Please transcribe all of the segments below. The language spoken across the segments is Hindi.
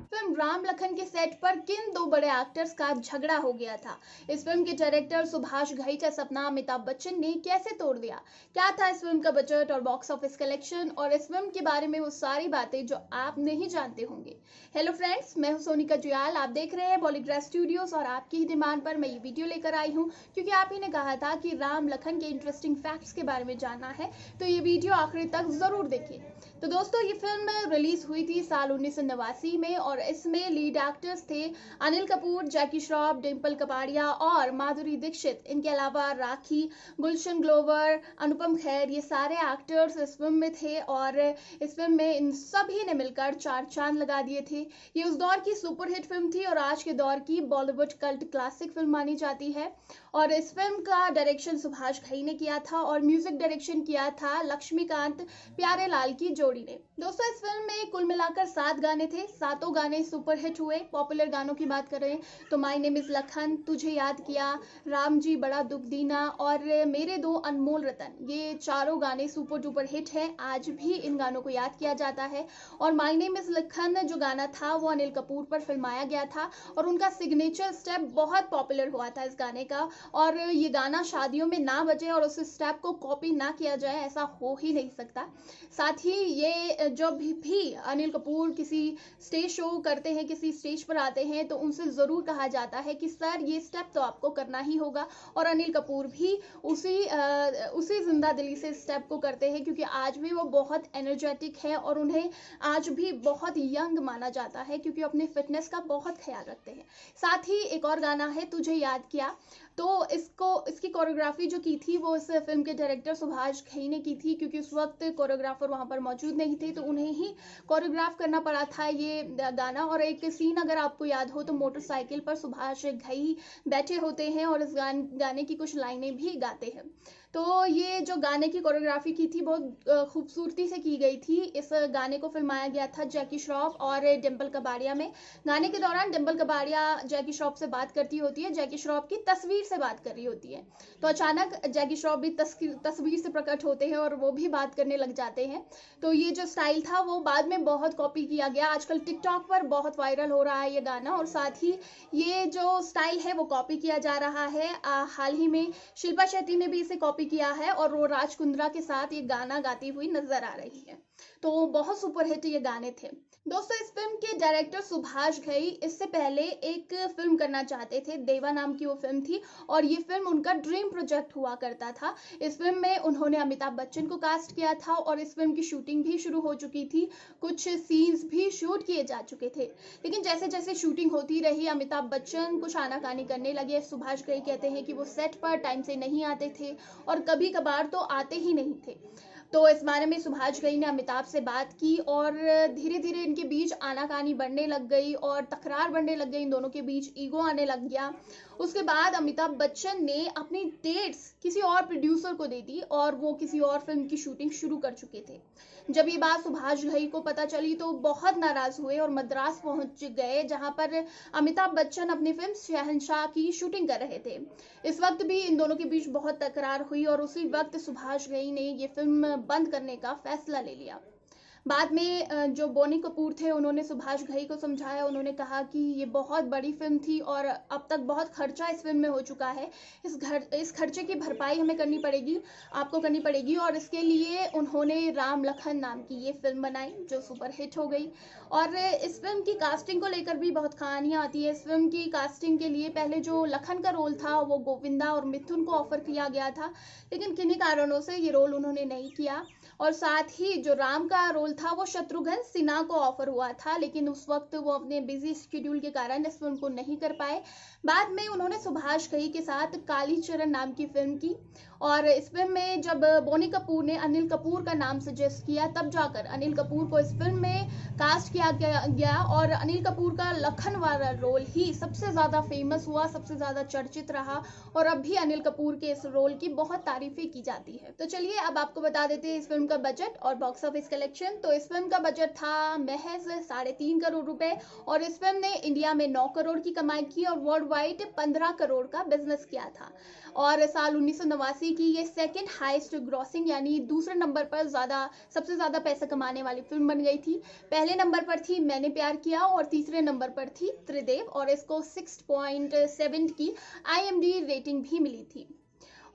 फिल्म राम लखन के सेट पर किन दो बड़े एक्टर्स का झगड़ा हो गया था? इस फिल्म के डायरेक्टर सुभाष घई का सपना अमिताभ बच्चन ने कैसे तोड़ दिया? क्या था इस फिल्म का बजट और बॉक्स ऑफिस कलेक्शन, और इस फिल्म के बारे में वो सारी बातें जो आप नहीं जानते होंगे। हेलो फ्रेंड्स, मैं हूं सोनिका जुयाल। आप देख रहे हैं बॉलीग्राफ स्टूडियोज और आपकी ही डिमांड पर मैं ये वीडियो लेकर आई हूँ, क्योंकि आप ही ने कहा था कि राम लखन के इंटरेस्टिंग फैक्ट्स के बारे में जानना है, तो ये वीडियो आखिरी तक जरूर देखिए। तो दोस्तों, ये फिल्म रिलीज हुई थी साल 1989 में और इसमें लीड एक्टर्स थे अनिल कपूर, जैकी श्रॉफ, डिम्पल कपाड़िया और माधुरी दीक्षित। इनके अलावा राखी, गुलशन ग्लोवर, अनुपम खेर, ये सारे एक्टर्स इस फिल्म में थे और इस फिल्म में इन सभी ने मिलकर चार चांद लगा दिए थे। ये उस दौर की सुपरहिट फिल्म थी और आज के दौर की बॉलीवुड कल्ट क्लासिक फिल्म मानी जाती है। और इस फिल्म का डायरेक्शन सुभाष घई ने किया था और म्यूजिक डायरेक्शन किया था लक्ष्मीकांत प्यारेलाल की जोड़ी ने। दोस्तों, इस फिल्म में कुल मिलाकर 7 गाने थे। सातों गाने सुपरहिट हुए। पॉपुलर गानों की बात करें तो माय नेम इज लखन, तुझे याद किया, राम जी बड़ा दुख दीना और मेरे दो अनमोल रतन, ये चारों गाने सुपर डुपर हिट हैं। आज भी इन गानों को याद किया जाता है। और माय नेम इज लखन जो गाना था वो अनिल कपूर पर फिल्माया गया था और उनका सिग्नेचर स्टेप बहुत पॉपुलर हुआ था इस गाने का। और ये गाना शादियों में ना बजे और उस स्टेप को कॉपी ना किया जाए, ऐसा हो ही नहीं सकता। साथ ही ये जब भी अनिल कपूर किसी स्टेज शो करते हैं, किसी स्टेज पर आते हैं, तो उनसे ज़रूर कहा जाता है कि सर ये स्टेप तो आपको करना ही होगा। और अनिल कपूर भी उसी जिंदा दिली से स्टेप को करते हैं, क्योंकि आज भी वो बहुत एनर्जेटिक है और उन्हें आज भी बहुत यंग माना जाता है, क्योंकि अपने फिटनेस का बहुत ख्याल रखते हैं। साथ ही एक और गाना है तुझे याद किया, तो इसकी कोरियोग्राफी जो की थी वो इस फिल्म के डायरेक्टर सुभाष घई ने की थी, क्योंकि उस वक्त कोरियोग्राफर वहां पर मौजूद नहीं थे, तो उन्हें ही कोरियोग्राफ करना पड़ा था ये गाना। और एक सीन अगर आपको याद हो तो मोटरसाइकिल पर सुभाष घई बैठे होते हैं और इस गाने की कुछ लाइनें भी गाते हैं। तो ये जो गाने की कोरियोग्राफी की थी बहुत खूबसूरती से की गई थी। इस गाने को फिल्माया गया था जैकी श्रॉफ और डिम्पल कपाड़िया में। गाने के दौरान डिम्पल कपाड़िया जैकी श्रॉफ से बात करती होती है, जैकी श्रॉफ की तस्वीर से बात कर रही होती है, तो अचानक जैकी श्रॉफ भी तस्वीर से प्रकट होते हैं और वो भी बात करने लग जाते हैं। तो ये जो स्टाइल था वो बाद में बहुत कॉपी किया गया। आजकल टिकटॉक पर बहुत वायरल हो रहा है ये गाना, और साथ ही ये जो स्टाइल है वो कॉपी किया जा रहा है। हाल ही में शिल्पा शेट्टी ने भी इसे कॉपी किया है और वो राज कुंद्रा के साथ ये गाना गाती हुई नजर आ रही है। तो बहुत सुपरहिट ये गाने थे। दोस्तों, इस फिल्म के डायरेक्टर सुभाष घई इससे पहले एक फिल्म करना चाहते थे, देवा नाम की वो फिल्म थी और ये फिल्म उनका ड्रीम प्रोजेक्ट हुआ करता था। इस फिल्म में उन्होंने अमिताभ बच्चन को कास्ट किया था और इस फिल्म की शूटिंग भी शुरू हो चुकी थी। कुछ सीन्स भी शूट किए जा चुके थे, लेकिन जैसे जैसे शूटिंग होती रही अमिताभ बच्चन कुछ आनाकानी करने लगे। सुभाष घई कहते हैं कि वो सेट पर टाइम से नहीं आते थे और कभी कभार तो आते ही नहीं थे। तो इस बारे में सुभाष घई ने अमिताभ से बात की और धीरे धीरे इनके बीच आनाकानी बढ़ने लग गई और तकरार बढ़ने लग गई। इन दोनों के बीच ईगो आने लग गया। उसके बाद अमिताभ बच्चन ने अपनी डेट्स किसी और प्रोड्यूसर को दे दी और वो किसी और फिल्म की शूटिंग शुरू कर चुके थे। जब ये बात सुभाष घई को पता चली तो बहुत नाराज हुए और मद्रास पहुंच गए, जहां पर अमिताभ बच्चन अपनी फिल्म शहंशाह की शूटिंग कर रहे थे। इस वक्त भी इन दोनों के बीच बहुत तकरार हुई और उसी वक्त सुभाष घई ने ये फिल्म बंद करने का फैसला ले लिया। बाद में जो बोनी कपूर थे उन्होंने सुभाष घई को समझाया। उन्होंने कहा कि ये बहुत बड़ी फिल्म थी और अब तक बहुत खर्चा इस फिल्म में हो चुका है। इस खर्चे की भरपाई हमें करनी पड़ेगी, आपको करनी पड़ेगी। और इसके लिए उन्होंने राम लखन नाम की ये फिल्म बनाई जो सुपर हिट हो गई। और इस फिल्म की कास्टिंग को लेकर भी बहुत कहानियां आती है। इस फिल्म की कास्टिंग के लिए पहले जो लखन का रोल था वो गोविंदा और मिथुन को ऑफर किया गया था, लेकिन किन्हीं कारणों से ये रोल उन्होंने नहीं किया। और साथ ही जो राम का रोल था वो शत्रुघ्न सिन्हा को ऑफर हुआ था, लेकिन उस वक्त वो अपने बिजी शेड्यूल के कारण इस फिल्म को नहीं कर पाए। बाद में उन्होंने सुभाष घई के साथ कालीचरण नाम की फिल्म की और इस फिल्म में जब बोनी कपूर ने अनिल कपूर का नाम सजेस्ट किया तब जाकर अनिल कपूर को इस फिल्म में कास्ट किया गया और अनिल कपूर का लखन वाला रोल ही सबसे ज़्यादा फेमस हुआ, सबसे ज़्यादा चर्चित रहा और अब भी अनिल कपूर के इस रोल की बहुत तारीफें की जाती है। तो चलिए अब आपको बता देते हैं इस फिल्म का बजट और बॉक्स ऑफिस कलेक्शन। तो इस फिल्म का बजट था महज 3.5 करोड़ रुपए और इस फिल्म ने इंडिया में 9 करोड़ की कमाई की और वर्ल्ड वाइड 15 करोड़ का बिजनेस किया था। और साल 1989 की ये सेकंड हाईएस्ट ग्रॉसिंग यानी दूसरे नंबर पर सबसे ज्यादा पैसा कमाने वाली फिल्म बन गई थी। पहले नंबर पर थी मैंने प्यार किया और तीसरे नंबर पर थी त्रिदेव और इसको 6.7 की IMDb रेटिंग भी मिली थी।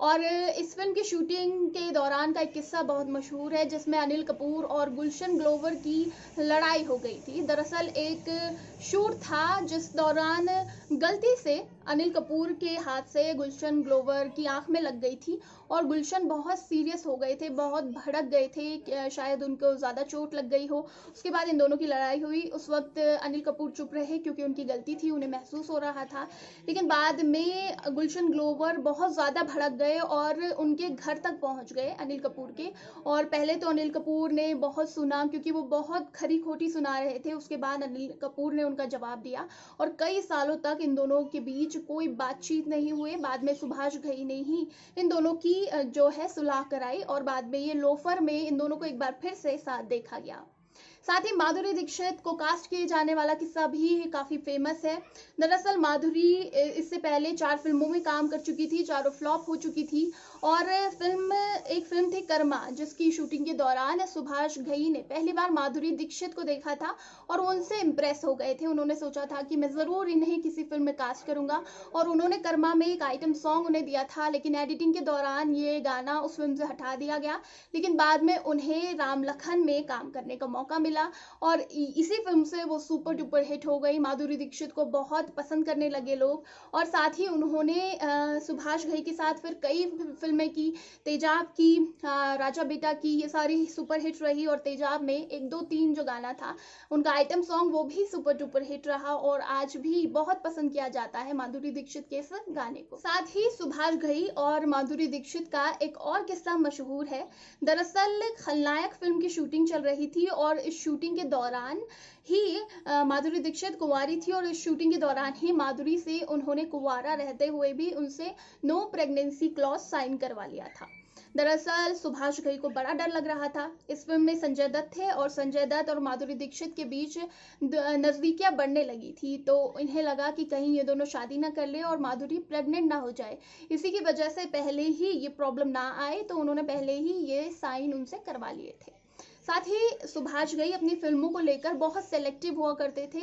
और इस फिल्म की शूटिंग के दौरान का एक किस्सा बहुत मशहूर है जिसमें अनिल कपूर और गुलशन ग्लोवर की लड़ाई हो गई थी। दरअसल एक शूट था जिस दौरान गलती से अनिल कपूर के हाथ से गुलशन ग्लोवर की आंख में लग गई थी और गुलशन बहुत सीरियस हो गए थे, बहुत भड़क गए थे, शायद उनको ज़्यादा चोट लग गई हो। उसके बाद इन दोनों की लड़ाई हुई। उस वक्त अनिल कपूर चुप रहे क्योंकि उनकी गलती थी, उन्हें महसूस हो रहा था। लेकिन बाद में गुलशन ग्लोवर बहुत ज़्यादा भड़क गए और उनके घर तक पहुंच गए अनिल कपूर के। और पहले तो अनिल कपूर ने बहुत सुना क्योंकि वो बहुत खरी खोटी सुना रहे थे। उसके बाद अनिल कपूर ने उनका जवाब दिया और कई सालों तक इन दोनों के बीच कोई बातचीत नहीं हुई। बाद में सुभाष घई ने ही इन दोनों की जो है सुलह कराई और बाद में ये लोफर में इन दोनों को एक बार फिर से साथ देखा गया। साथ ही माधुरी दीक्षित को कास्ट किए जाने वाला किस्सा भी काफी फेमस है। दरअसल माधुरी इससे पहले 4 फिल्मों में काम कर चुकी थी, चारों फ्लॉप हो चुकी थी। और एक फिल्म थी कर्मा जिसकी शूटिंग के दौरान सुभाष घई ने पहली बार माधुरी दीक्षित को देखा था और उनसे इम्प्रेस हो गए थे। उन्होंने सोचा था कि मैं जरूर इन्हें किसी फिल्म में कास्ट करूंगा और उन्होंने कर्मा में एक आइटम सॉन्ग उन्हें दिया था, लेकिन एडिटिंग के दौरान ये गाना उस फिल्म से हटा दिया गया। लेकिन बाद में उन्हें राम लखन में काम करने का मौका मिला और इसी फिल्म से वो सुपर डुपर हिट हो गई। माधुरी दीक्षित को बहुत पसंद करने लगे लोग और साथ ही उन्होंने सुभाष घई के साथ फिर कई फिल्में की, तेजाब की, राजा बेटा की, ये सारी सुपर हिट रही। और तेजाब में 1, 2, 3 जो गाना था उनका आइटम सॉन्ग वो भी सुपर डुपर हिट रहा और आज भी बहुत पसंद किया जाता है माधुरी दीक्षित के इस गाने को। साथ ही सुभाष घई और माधुरी दीक्षित का एक और किस्सा मशहूर है। दरअसल खलनायक फिल्म की शूटिंग चल रही थी और इस शूटिंग के दौरान ही माधुरी दीक्षित कुंवारी थी और इस शूटिंग के दौरान ही माधुरी से उन्होंने कुंवारा रहते हुए भी उनसे नो प्रेगनेंसी क्लॉज साइन करवा लिया था। दरअसल सुभाष घई को बड़ा डर लग रहा था। इस फिल्म में संजय दत्त थे और संजय दत्त और माधुरी दीक्षित के बीच नजदीकियां बढ़ने लगी थी, तो इन्हें लगा कि कहीं ये दोनों शादी ना कर ले और माधुरी प्रेग्नेंट ना हो जाए। इसी की वजह से पहले ही ये प्रॉब्लम ना आए तो उन्होंने पहले ही ये साइन उनसे करवा लिए थे। साथ ही सुभाष घई अपनी फिल्मों को लेकर बहुत सेलेक्टिव हुआ करते थे,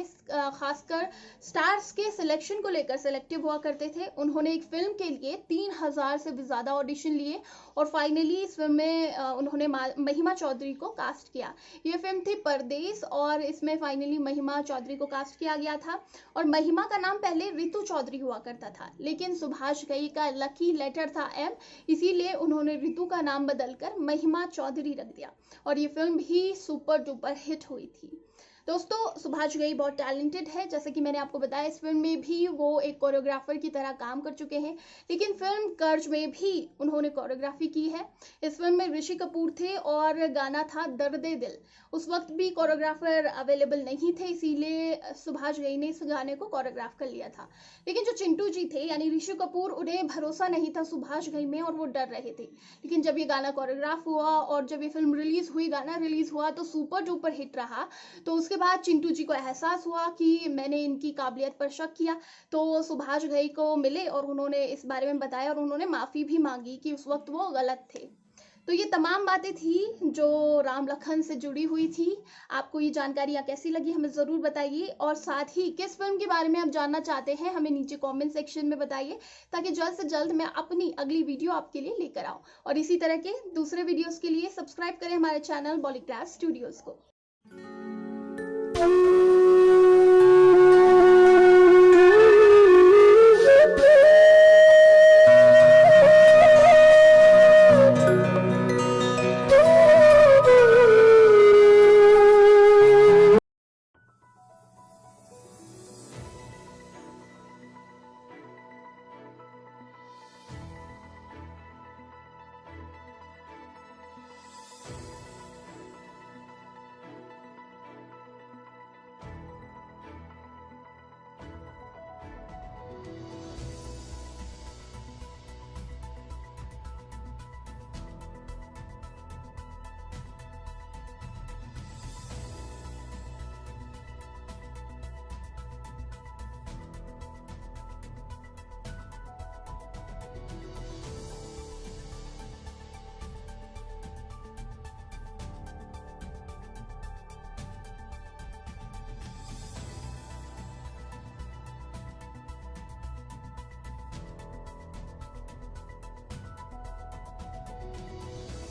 खासकर स्टार्स के सिलेक्शन को लेकर सेलेक्टिव हुआ करते थे। उन्होंने एक फिल्म के लिए 3000 से भी ज़्यादा ऑडिशन लिए और फाइनली इस फिल्म में उन्होंने महिमा चौधरी को कास्ट किया। ये फिल्म थी परदेस और इसमें फाइनली महिमा चौधरी को कास्ट किया गया था और महिमा का नाम पहले रितु चौधरी हुआ करता था, लेकिन सुभाष घई का लकी लेटर था M, इसीलिए उन्होंने रितु का नाम बदलकर महिमा चौधरी रख दिया और ये फिल्म भी सुपर डुपर हिट हुई थी। दोस्तों सुभाष घई बहुत टैलेंटेड है, जैसे कि मैंने आपको बताया इस फिल्म में भी वो एक कोरियोग्राफर की तरह काम कर चुके हैं, लेकिन फिल्म कर्ज में भी उन्होंने कोरियोग्राफी की है। इस फिल्म में ऋषि कपूर थे और गाना था दर्दे दिल। उस वक्त भी कोरियोग्राफर अवेलेबल नहीं थे, इसीलिए सुभाष घई ने इस गाने को कोरियोग्राफ कर लिया था। लेकिन जो चिंटू जी थे यानी ऋषि कपूर, उन्हें भरोसा नहीं था सुभाष घई में और वो डर रहे थे। लेकिन जब ये गाना कोरियोग्राफ हुआ और जब ये फिल्म रिलीज हुई, गाना रिलीज हुआ तो सुपर डुपर हिट रहा। तो उसके बाद चिंटू जी को एहसास हुआ कि मैंने इनकी काबिलियत पर शक किया, तो सुभाष घई को मिले और उन्होंने इस बारे में बताया और उन्होंने माफ़ी भी मांगी कि उस वक्त वो गलत थे। तो ये तमाम बातें थी जो राम लखन से जुड़ी हुई थी। आपको ये जानकारियाँ कैसी लगी हमें ज़रूर बताइए और साथ ही किस फिल्म के बारे में आप जानना चाहते हैं हमें नीचे कमेंट सेक्शन में बताइए, ताकि जल्द से जल्द मैं अपनी अगली वीडियो आपके लिए लेकर आऊँ। और इसी तरह के दूसरे वीडियोस के लिए सब्सक्राइब करें हमारे चैनल बॉलीग्राफ स्टूडियोज़ को।